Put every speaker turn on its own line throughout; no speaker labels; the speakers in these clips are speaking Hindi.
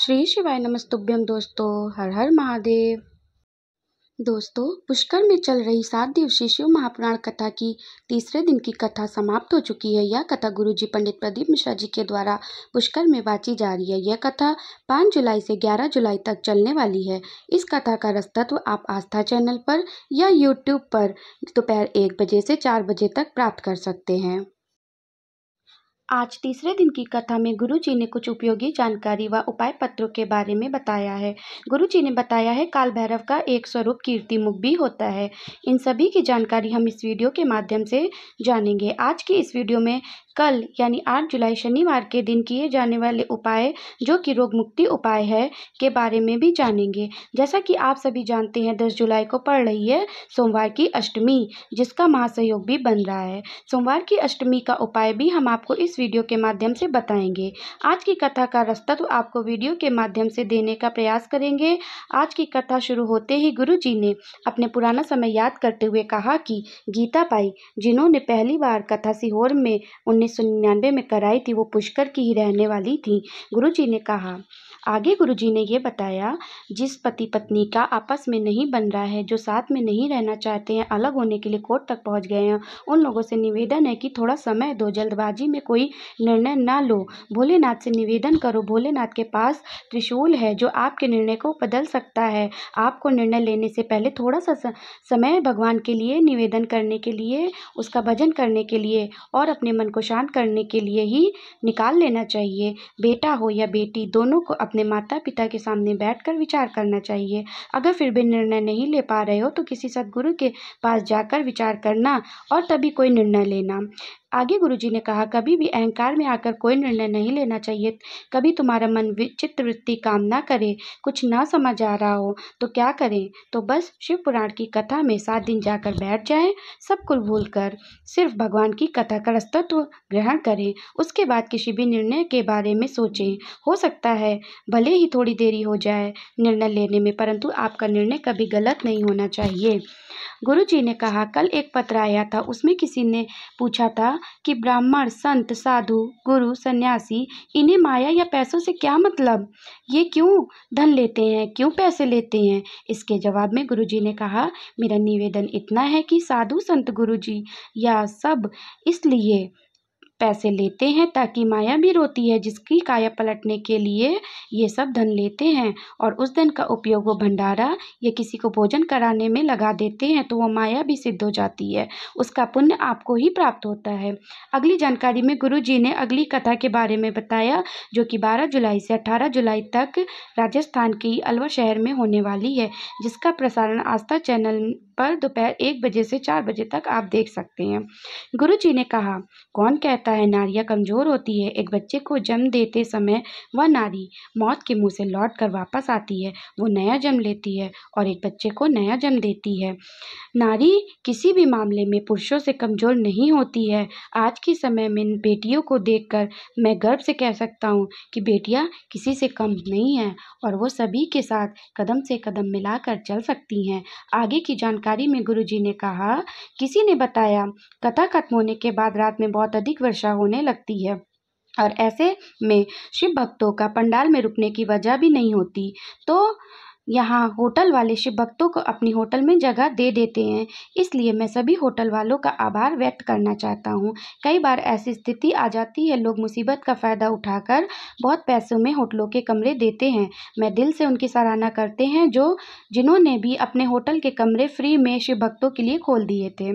श्री शिवाय नमस्तुभ्यं दोस्तों। हर हर महादेव। दोस्तों, पुष्कर में चल रही 7 दिवसीय शिव महापुराण कथा की तीसरे दिन की कथा समाप्त हो चुकी है। यह कथा गुरुजी पंडित प्रदीप मिश्रा जी के द्वारा पुष्कर में वाची जा रही है। यह कथा 5 जुलाई से 11 जुलाई तक चलने वाली है। इस कथा का रसतत्व आप आस्था चैनल पर या यूट्यूब पर दोपहर 1 बजे से 4 बजे तक प्राप्त कर सकते हैं। आज तीसरे दिन की कथा में गुरुजी ने कुछ उपयोगी जानकारी व उपाय पत्रों के बारे में बताया है। गुरुजी ने बताया है काल भैरव का एक स्वरूप कीर्तिमुख भी होता है। इन सभी की जानकारी हम इस वीडियो के माध्यम से जानेंगे। आज की इस वीडियो में कल यानी 8 जुलाई शनिवार के दिन किए जाने वाले उपाय जो कि रोग मुक्ति उपाय है के बारे में भी जानेंगे। जैसा कि आप सभी जानते हैं 10 जुलाई को पड़ रही है सोमवार की अष्टमी, जिसका महासयोग भी बन रहा है। सोमवार की अष्टमी का उपाय भी हम आपको इस वीडियो के माध्यम से बताएंगे। आज की कथा का रसतत्व आपको वीडियो के माध्यम से देने का प्रयास करेंगे। आज की कथा शुरू होते ही गुरुजी ने अपने पुराना समय याद करते हुए कहा कि गीता बाई जिन्होंने पहली बार कथा सीहोर में 1999 में कराई थी वो पुष्कर की ही रहने वाली थी। गुरुजी ने कहा आगे गुरुजी ने ये बताया, जिस पति पत्नी का आपस में नहीं बन रहा है, जो साथ में नहीं रहना चाहते हैं, अलग होने के लिए कोर्ट तक पहुंच गए हैं, उन लोगों से निवेदन है कि थोड़ा समय दो, जल्दबाजी में कोई निर्णय ना लो। भोलेनाथ से निवेदन करो। भोलेनाथ के पास त्रिशूल है जो आपके निर्णय को बदल सकता है। आपको निर्णय लेने से पहले थोड़ा सा समय भगवान के लिए निवेदन करने के लिए, उसका भजन करने के लिए और अपने मन को शांत करने के लिए ही निकाल लेना चाहिए। बेटा हो या बेटी, दोनों को अपने माता पिता के सामने बैठकर विचार करना चाहिए। अगर फिर भी निर्णय नहीं ले पा रहे हो तो किसी सद्गुरु के पास जाकर विचार करना और तभी कोई निर्णय लेना। आगे गुरुजी ने कहा कभी भी अहंकार में आकर कोई निर्णय नहीं लेना चाहिए। कभी तुम्हारा मन विचित्र वृत्ति काम ना करे, कुछ ना समझ आ रहा हो तो क्या करें, तो बस शिव पुराण की कथा में 7 दिन जाकर बैठ जाएं, सब कुछ भूलकर सिर्फ भगवान की कथा का रसतत्व ग्रहण करें। उसके बाद किसी भी निर्णय के बारे में सोचें। हो सकता है भले ही थोड़ी देरी हो जाए निर्णय लेने में, परंतु आपका निर्णय कभी गलत नहीं होना चाहिए। गुरुजी ने कहा कल एक पत्र आया था, उसमें किसी ने पूछा था कि ब्राह्मण, संत, साधु, गुरु, सन्यासी, इन्हें माया या पैसों से क्या मतलब? ये क्यों धन लेते हैं, क्यों पैसे लेते हैं? इसके जवाब में गुरुजी ने कहा मेरा निवेदन इतना है कि साधु, संत, गुरुजी या सब इसलिए पैसे लेते हैं ताकि माया भी रोती है जिसकी काया पलटने के लिए ये सब धन लेते हैं, और उस धन का उपयोग वो भंडारा या किसी को भोजन कराने में लगा देते हैं तो वो माया भी सिद्ध हो जाती है, उसका पुण्य आपको ही प्राप्त होता है। अगली जानकारी में गुरुजी ने अगली कथा के बारे में बताया जो कि 12 जुलाई से 18 जुलाई तक राजस्थान की अलवर शहर में होने वाली है, जिसका प्रसारण आस्था चैनल पर दोपहर 1 बजे से 4 बजे तक आप देख सकते हैं। गुरुजी ने कहा कौन कहता है नारियां कमजोर होती है? एक बच्चे को जन्म देते समय वह नारी मौत के मुंह से लौट कर वापस आती है, वो नया जन्म लेती है और एक बच्चे को नया जन्म देती है। नारी किसी भी मामले में पुरुषों से कमजोर नहीं होती है। आज के समय में बेटियों को देखकर मैं गर्व से कह सकता हूँ कि बेटियाँ किसी से कम नहीं हैं और वो सभी के साथ कदम से कदम मिलाकर चल सकती हैं। आगे की जानकारी में गुरुजी ने कहा किसी ने बताया कथा खत्म होने के बाद रात में बहुत अधिक वर्षा होने लगती है और ऐसे में शिव भक्तों का पंडाल में रुकने की वजह भी नहीं होती, तो यहाँ होटल वाले शिव भक्तों को अपनी होटल में जगह दे देते हैं। इसलिए मैं सभी होटल वालों का आभार व्यक्त करना चाहता हूँ। कई बार ऐसी स्थिति आ जाती है, लोग मुसीबत का फ़ायदा उठाकर बहुत पैसों में होटलों के कमरे देते हैं। मैं दिल से उनकी सराहना करते हैं जिन्होंने भी अपने होटल के कमरे फ्री में शिव भक्तों के लिए खोल दिए थे।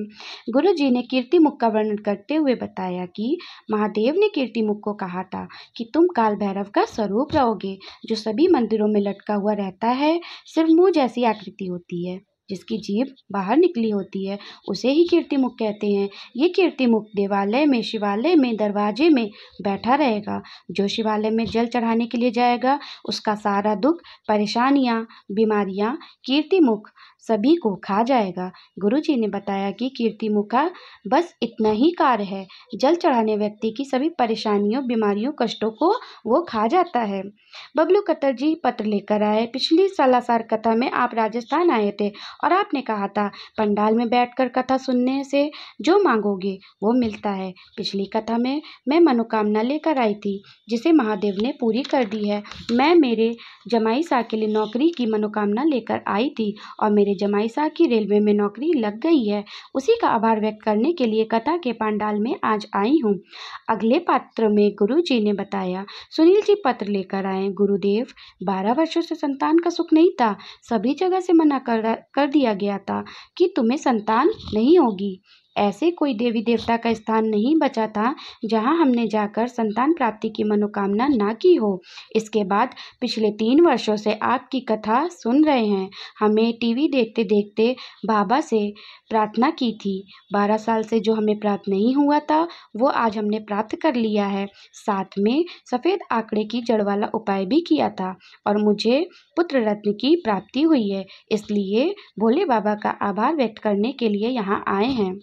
गुरु जी ने कीर्तिमुख का वर्णन करते हुए बताया कि महादेव ने कीर्तिमुख को कहा था कि तुम काल भैरव का स्वरूप रहोगे, जो सभी मंदिरों में लटका हुआ रहता है। सिर्फ मुंह जैसी आकृति होती है, जिसकी जीभ बाहर निकली होती है, उसे ही कीर्तिमुख कहते हैं। ये कीर्तिमुख देवालय में, शिवालय में, दरवाजे में बैठा रहेगा। जो शिवालय में जल चढ़ाने के लिए जाएगा उसका सारा दुख, परेशानियां, बीमारियां कीर्तिमुख सभी को खा जाएगा। गुरुजी ने बताया कि कीर्तिमुख का बस इतना ही कार्य है, जल चढ़ाने व्यक्ति की सभी परेशानियों, बीमारियों, कष्टों को वो खा जाता है। बबलू कत्तर जी पत्र लेकर आए। पिछली सालासर कथा में आप राजस्थान आए थे और आपने कहा था पंडाल में बैठकर कथा सुनने से जो मांगोगे वो मिलता है। पिछली कथा में मैं मनोकामना लेकर आई थी जिसे महादेव ने पूरी कर दी है। मैं मेरे जमाई साहब के लिए नौकरी की मनोकामना लेकर आई थी और मेरे जमाई साहब की रेलवे में नौकरी लग गई है। उसी का आभार व्यक्त करने के लिए कथा के पंडाल में आज आई हूँ। अगले पत्र में गुरु जी ने बताया, सुनील जी पत्र लेकर आए। गुरुदेव, 12 वर्षों से संतान का सुख नहीं था। सभी जगह से मना कर दिया गया था कि तुम्हें संतान नहीं होगी। ऐसे कोई देवी देवता का स्थान नहीं बचा था जहां हमने जाकर संतान प्राप्ति की मनोकामना ना की हो। इसके बाद पिछले 3 वर्षों से आपकी कथा सुन रहे हैं। हमें टीवी देखते देखते बाबा से प्रार्थना की थी। 12 साल से जो हमें प्राप्त नहीं हुआ था वो आज हमने प्राप्त कर लिया है। साथ में सफ़ेद आंकड़े की जड़ वाला उपाय भी किया था और मुझे पुत्र रत्न की प्राप्ति हुई है। इसलिए भोले बाबा का आभार व्यक्त करने के लिए यहाँ आए हैं।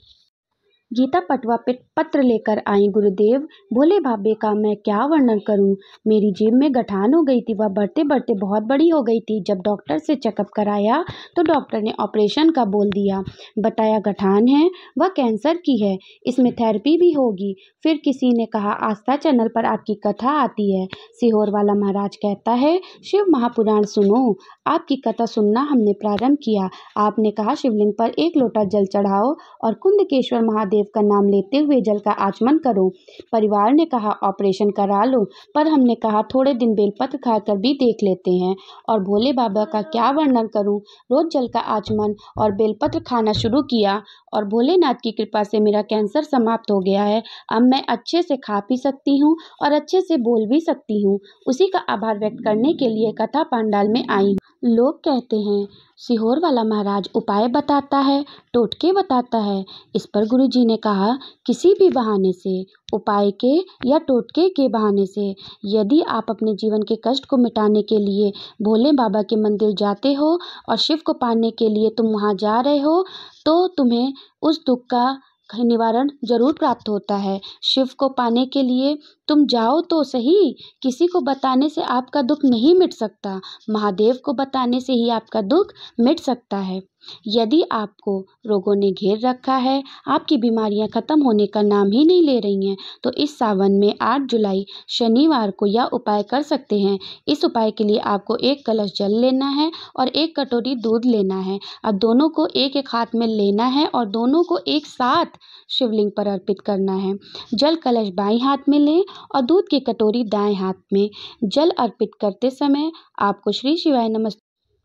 गीता पटवा पत्र लेकर आई। गुरुदेव, भोले बाबे का मैं क्या वर्णन करूं। मेरी जीभ में गठान हो गई थी, वह बढ़ते बढ़ते बहुत बड़ी हो गई थी। जब डॉक्टर से चेकअप कराया तो डॉक्टर ने ऑपरेशन का बोल दिया। बताया गठान है, वह कैंसर की है, इसमें थेरेपी भी होगी। फिर किसी ने कहा आस्था चैनल पर आपकी कथा आती है। सीहोर वाला महाराज कहता है शिव महापुराण सुनो। आपकी कथा सुनना हमने प्रारंभ किया। आपने कहा शिवलिंग पर 1 लोटा जल चढ़ाओ और कुंदकेश्वर महादेव का नाम लेते हुए जल का आचमन करो। परिवार ने कहा ऑपरेशन करा लो, पर हमने कहा थोड़े दिन बेलपत्र खाकर भी देख लेते हैं। और भोले बाबा का क्या वर्णन करूं। रोज जल का आचमन और बेलपत्र खाना शुरू किया और भोलेनाथ की कृपा से मेरा कैंसर समाप्त हो गया है। अब मैं अच्छे से खा पी सकती हूँ और अच्छे से बोल भी सकती हूँ। उसी का आभार व्यक्त करने के लिए कथा पंडाल में आई हूँ। लोग कहते हैं सीहोर वाला महाराज उपाय बताता है, टोटके बताता है। इस पर गुरुजी ने कहा किसी भी बहाने से, उपाय के या टोटके के बहाने से, यदि आप अपने जीवन के कष्ट को मिटाने के लिए भोले बाबा के मंदिर जाते हो और शिव को पाने के लिए तुम वहाँ जा रहे हो तो तुम्हें उस दुख का निवारण जरूर प्राप्त होता है। शिव को पाने के लिए तुम जाओ तो सही, किसी को बताने से आपका दुख नहीं मिट सकता। महादेव को बताने से ही आपका दुख मिट सकता है। यदि आपको रोगों ने घेर रखा है, आपकी बीमारियां खत्म होने का नाम ही नहीं ले रही हैं, तो इस सावन में 8 जुलाई शनिवार को यह उपाय कर सकते हैं। इस उपाय के लिए आपको 1 कलश जल लेना है और 1 कटोरी दूध लेना है। अब दोनों को एक हाथ में लेना है और दोनों को एक साथ शिवलिंग पर अर्पित करना है। जल कलश बाएं हाथ में लें और दूध की कटोरी दाएं हाथ में। जल अर्पित करते समय आपको श्री शिवाय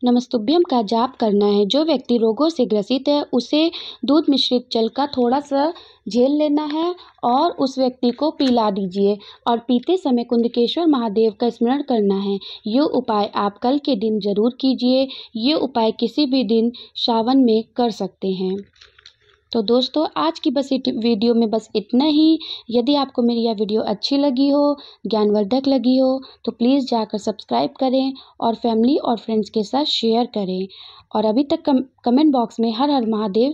नमस्तुभ्यम का जाप करना है। जो व्यक्ति रोगों से ग्रसित है उसे दूध मिश्रित जल का थोड़ा सा झेल लेना है और उस व्यक्ति को पिला दीजिए और पीते समय कुंदकेश्वर महादेव का स्मरण करना है। ये उपाय आप कल के दिन जरूर कीजिए। ये उपाय किसी भी दिन सावन में कर सकते हैं। तो दोस्तों आज की बस वीडियो में बस इतना ही। यदि आपको मेरी यह वीडियो अच्छी लगी हो, ज्ञानवर्धक लगी हो, तो प्लीज़ जाकर सब्सक्राइब करें और फैमिली और फ्रेंड्स के साथ शेयर करें। और अभी तक कमेंट बॉक्स में हर हर महादेव